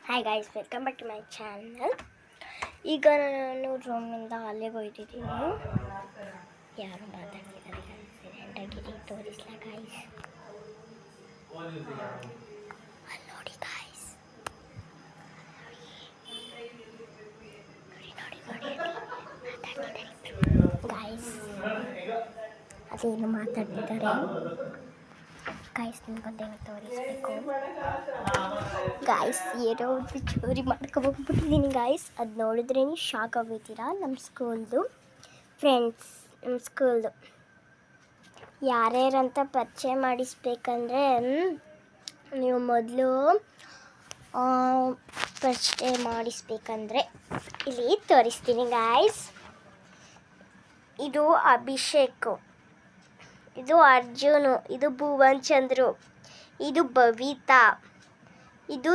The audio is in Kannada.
Hi guys, welcome back to my channel. ಈಗ ನಾನು ರೂಮಿಂದ ಅಲ್ಲಿಗೆ ಹೋಗ್ತಿದ್ದೀನಿ. ಯಾರು ಮಾತಾಡ್ತಿದ್ದಾರೆ ಸೈಲೆಂಟಾಗಿರಿ, ತೋರಿಸ್ಲಾ ಗೈಸ್. ಅಲ್ಲಿ ನೋಡಿ ಗೈಸ್, ನೋಡಿ ಗೈಸ್, ಅದೇನು ಮಾತಾಡ್ತಿದ್ದಾರೆ ಗೈಸ್. ನಿಮ್ಗೊಂದೇನು ತೋರಿಸ್ಬೇಕು ಗಾಯ್ಸ್. ಏನೋ ಒಂದು ಚೋರಿ ಮಾಡ್ಕೊಬೋಗ್ಬಿಟ್ಟಿದ್ದೀನಿ ಗಾಯ್ಸ್. ಅದು ನೋಡಿದ್ರೆ ನೀವು ಶಾಕ್ ಆಗೋಗ್ತೀರಾ. ನಮ್ಮ ಸ್ಕೂಲ್ದು ಫ್ರೆಂಡ್ಸ್, ನಮ್ಮ ಸ್ಕೂಲ್ದು ಯಾರ್ಯಾರಂತ ಪರಿಚಯ ಮಾಡಿಸ್ಬೇಕಂದ್ರೆ ನೀವು ಮೊದಲು ಪರಿಚಯ ಮಾಡಿಸ್ಬೇಕಂದ್ರೆ ಇಲ್ಲಿ ತೋರಿಸ್ತೀನಿ ಗಾಯ್ಸ್. ಇದು ಅಭಿಷೇಕ್, ಇದು ಅರ್ಜುನು, ಇದು ಭುವನ್ ಚಂದ್ರು, ಇದು ಬವಿತಾ, ಇದು